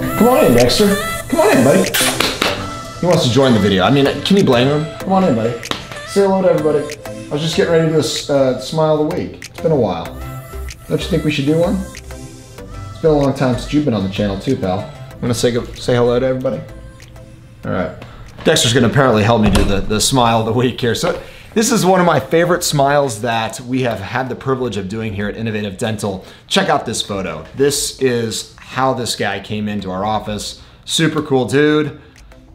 Come on in, Dexter. Come on in, buddy. He wants to join the video. I mean, can you blame him? Come on in, buddy. Say hello to everybody. I was just getting ready to do a smile of the week. It's been a while. Don't you think we should do one? It's been a long time since you've been on the channel too, pal. Want to say hello to everybody? All right. Dexter's gonna apparently help me do the smile of the week here. So this is one of my favorite smiles that we have had the privilege of doing here at Innovative Dental. Check out this photo. This is how this guy came into our office. Super cool dude.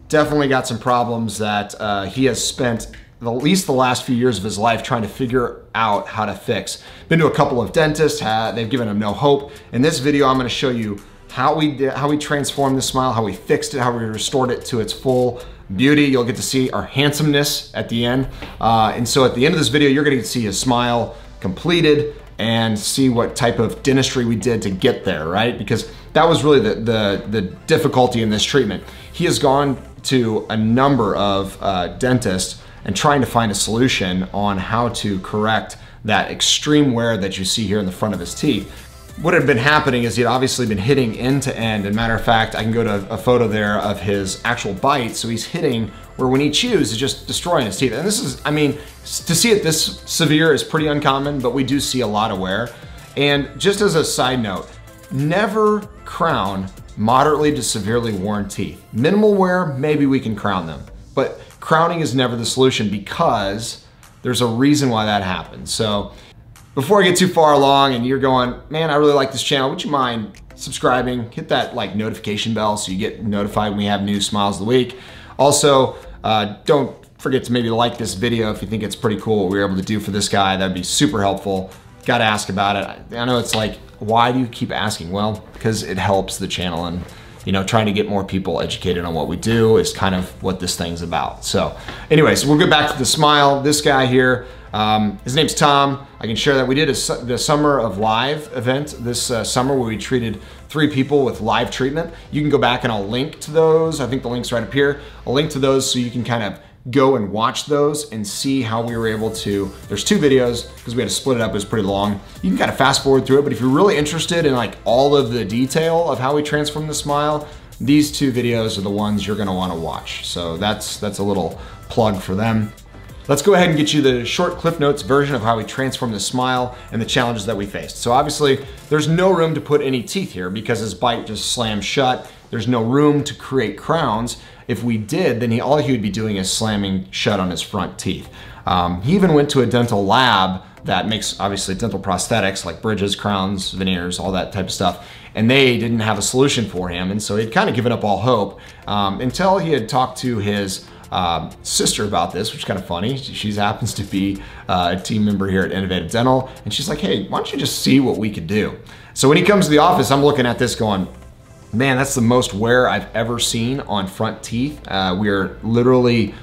Definitely got some problems that he has spent at least the last few years of his life trying to figure out how to fix. Been to a couple of dentists, they've given him no hope. In this video, I'm gonna show you how we transformed the smile, how we fixed it, how we restored it to its full beauty. You'll get to see our handsomeness at the end. And so at the end of this video, you're gonna get to see his smile completed and see what type of dentistry we did to get there, right? Because that was really the difficulty in this treatment. He has gone to a number of dentists and trying to find a solution on how to correct that extreme wear that you see here in the front of his teeth. What had been happening is he'd obviously been hitting end to end. And matter of fact, I can go to a photo there of his actual bite. So he's hitting where when he chews, it's just destroying his teeth. And this is, I mean, to see it this severe is pretty uncommon, but we do see a lot of wear. And just as a side note, never crown moderately to severely worn teeth. Minimal wear, maybe we can crown them, but crowning is never the solution because there's a reason why that happens. So before I get too far along and you're going, man, I really like this channel, would you mind subscribing? Hit that notification bell so you get notified when we have new smiles of the week. Also, don't forget to maybe like this video if you think it's pretty cool what we were able to do for this guy. That'd be super helpful. Gotta ask about it. I know it's like, why do you keep asking? Well, because it helps the channel, and trying to get more people educated on what we do is kind of what this thing's about. So anyways, we'll get back to the smile. This guy here, his name's Tom. I can share that we did the Summer of Live event this summer where we treated 3 people with live treatment. You can go back and I'll link to those. I think the link's right up here. I'll link to those so you can kind of go and watch those and see how we were able to, there's 2 videos because we had to split it up, it was pretty long. You can kind of fast forward through it, but if you're really interested in all of the detail of how we transform the smile, these 2 videos are the ones you're gonna wanna watch. So that's a little plug for them. Let's go ahead and get you the short Cliff Notes version of how we transformed the smile and the challenges that we faced. So obviously, there's no room to put any teeth here because his bite just slammed shut. There's no room to create crowns. If we did, then all he would be doing is slamming shut on his front teeth. He even went to a dental lab that makes, obviously, dental prosthetics like bridges, crowns, veneers, all that type of stuff. And they didn't have a solution for him. And so he'd kind of given up all hope until he had talked to his sister about this, which is kind of funny. She happens to be a team member here at Innovative Dental. And she's like, hey, why don't you just see what we could do? So when he comes to the office, I'm looking at this going, man, that's the most wear I've ever seen on front teeth. We're literally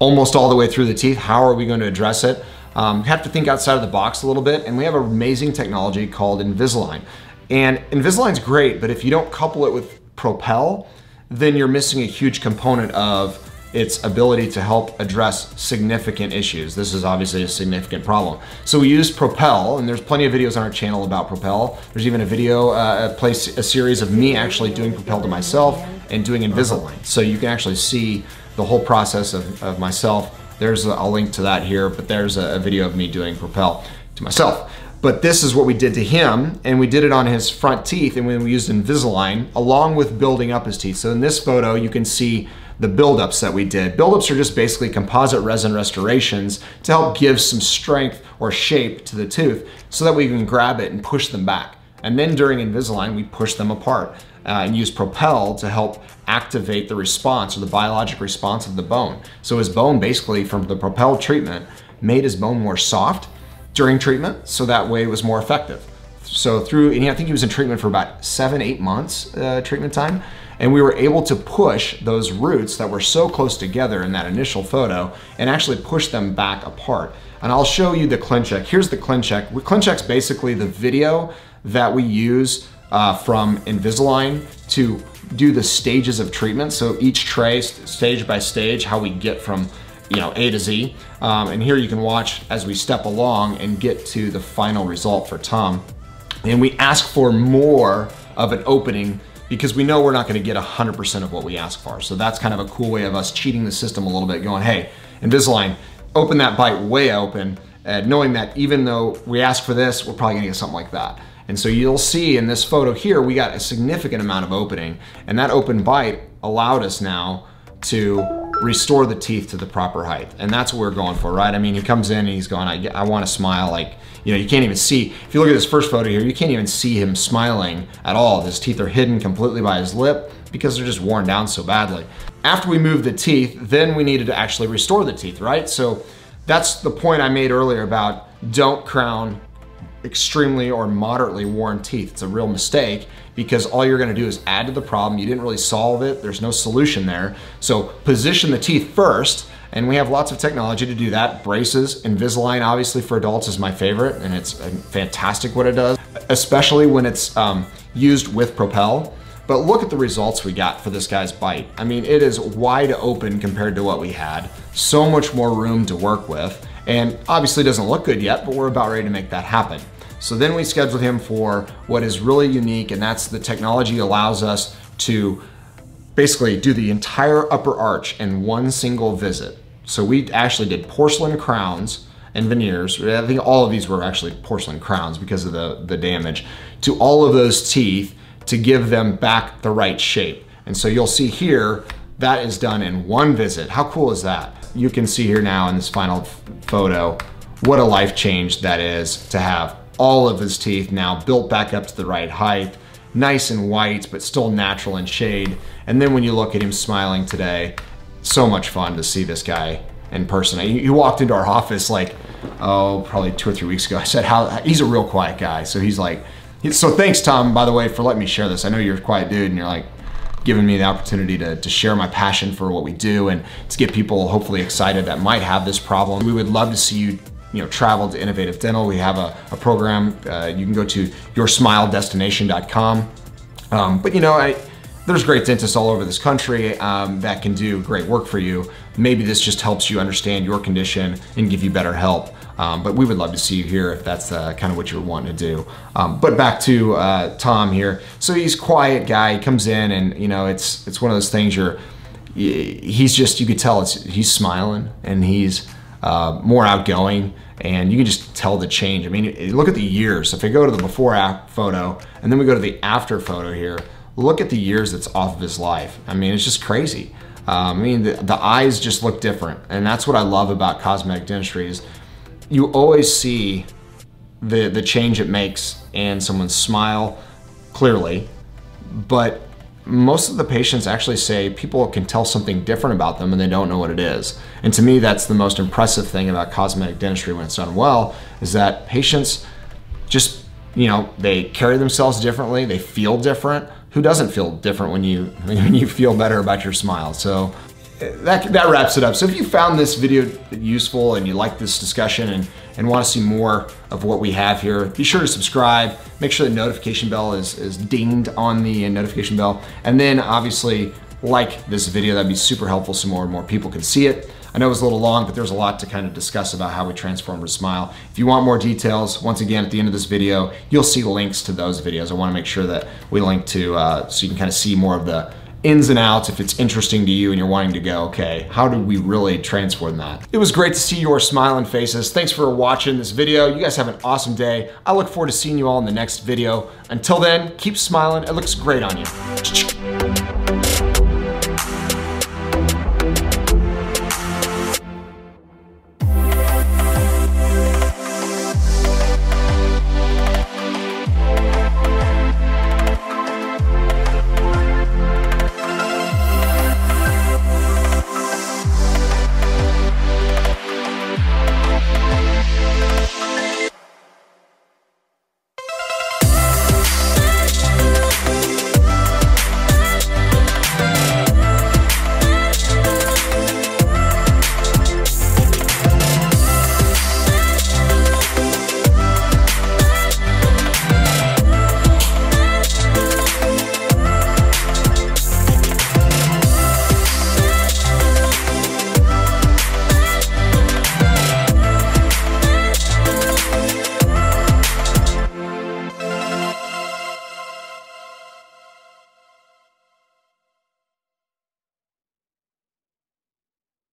almost all the way through the teeth. How are we going to address it? Have to think outside of the box a little bit. And we have an amazing technology called Invisalign. And Invisalign's great, but if you don't couple it with Propel, then you're missing a huge component of its ability to help address significant issues. This is obviously a significant problem. So we used Propel, and there's plenty of videos on our channel about Propel. There's even a video, a series of me actually doing Propel to myself and doing Invisalign. So you can actually see the whole process of myself. I'll link to that here, but there's a video of me doing Propel to myself. But this is what we did to him, and we did it on his front teeth, and when we used Invisalign, along with building up his teeth. So in this photo, you can see the buildups that we did. Buildups are just basically composite resin restorations to help give some strength or shape to the tooth so that we can grab it and push them back. And then during Invisalign, we push them apart and use Propel to help activate the response or the biologic response of the bone. So his bone basically from the Propel treatment made his bone more soft during treatment, so that way it was more effective. So and I think he was in treatment for about 7-8 months treatment time. And we were able to push those roots that were so close together in that initial photo and actually push them back apart. And I'll show you the ClinCheck. Here's the ClinCheck. ClinCheck's basically the video that we use from Invisalign to do the stages of treatment. So each tray, stage by stage, how we get from A to Z. And here you can watch as we step along and get to the final result for Tom. And we ask for more of an opening because we know we're not gonna get 100% of what we ask for. So that's kind of a cool way of us cheating the system a little bit, going, hey, Invisalign, open that bite way open, knowing that even though we ask for this, we're probably gonna get something like that. And so you'll see in this photo here, we got a significant amount of opening, and that open bite allowed us now to restore the teeth to the proper height. And that's what we're going for, right? I mean, he comes in and he's going, I want to smile. Like, you know, you can't even see, if you look at this first photo here, you can't even see him smiling at all. His teeth are hidden completely by his lip because they're just worn down so badly. After we moved the teeth, then we needed to actually restore the teeth, right? So that's the point I made earlier about don't crown extremely or moderately worn teeth. It's a real mistake because all you're gonna do is add to the problem. You didn't really solve it. There's no solution there. So position the teeth first, and we have lots of technology to do that. Braces, Invisalign obviously for adults is my favorite, and it's fantastic what it does, especially when it's used with Propel. But look at the results we got for this guy's bite. I mean, it is wide open compared to what we had. So much more room to work with. And obviously doesn't look good yet, but we're about ready to make that happen. So then we scheduled him for what is really unique, and that's the technology allows us to basically do the entire upper arch in one single visit. So we actually did porcelain crowns and veneers. I think all of these were actually porcelain crowns because of the damage to all of those teeth to give them back the right shape. And so you'll see here, that is done in one visit. How cool is that? You can see here now in this final photo, what a life change that is to have all of his teeth now built back up to the right height, nice and white, but still natural in shade. And then when you look at him smiling today, so much fun to see this guy in person. He walked into our office like, oh, probably 2 or 3 weeks ago. I said, he's a real quiet guy. So he's like, so thanks, Tom, by the way, for letting me share this. I know you're a quiet dude and you're like, giving me the opportunity to share my passion for what we do and to get people hopefully excited that might have this problem. We would love to see you travel to Innovative Dental. We have a program. You can go to yoursmiledestination.com. But there's great dentists all over this country that can do great work for you. Maybe this just helps you understand your condition and give you better help. But we would love to see you here if that's kind of what you're wanting to do. But back to Tom here. So he's a quiet guy. He comes in and it's one of those things he's just, you could tell he's smiling and he's more outgoing, and you can just tell the change. I mean, look at the years. If I go to the before photo and then we go to the after photo here, look at the years that's off of his life. I mean, it's just crazy. I mean, the eyes just look different, and that's what I love about cosmetic dentistry is you always see the change it makes in someone's smile clearly, but most of the patients actually say people can tell something different about them and they don't know what it is. And to me, that's the most impressive thing about cosmetic dentistry when it's done well, is that patients just, they carry themselves differently, they feel different. Who doesn't feel different when you feel better about your smile? So that wraps it up. So if you found this video useful and you like this discussion and want to see more of what we have here, be sure to subscribe. Make sure the notification bell is dinged on the notification bell. And then obviously like this video. That'd be super helpful so more and more people can see it. I know it was a little long, but there's a lot to kind of discuss about how we transform a smile. If you want more details, once again, at the end of this video, you'll see links to those videos. I want to make sure that we link to, so you can kind of see more of the ins and outs if it's interesting to you and you're wanting to go, okay, how do we really transform that? It was great to see your smiling faces. Thanks for watching this video. You guys have an awesome day. I look forward to seeing you all in the next video. Until then, keep smiling. It looks great on you.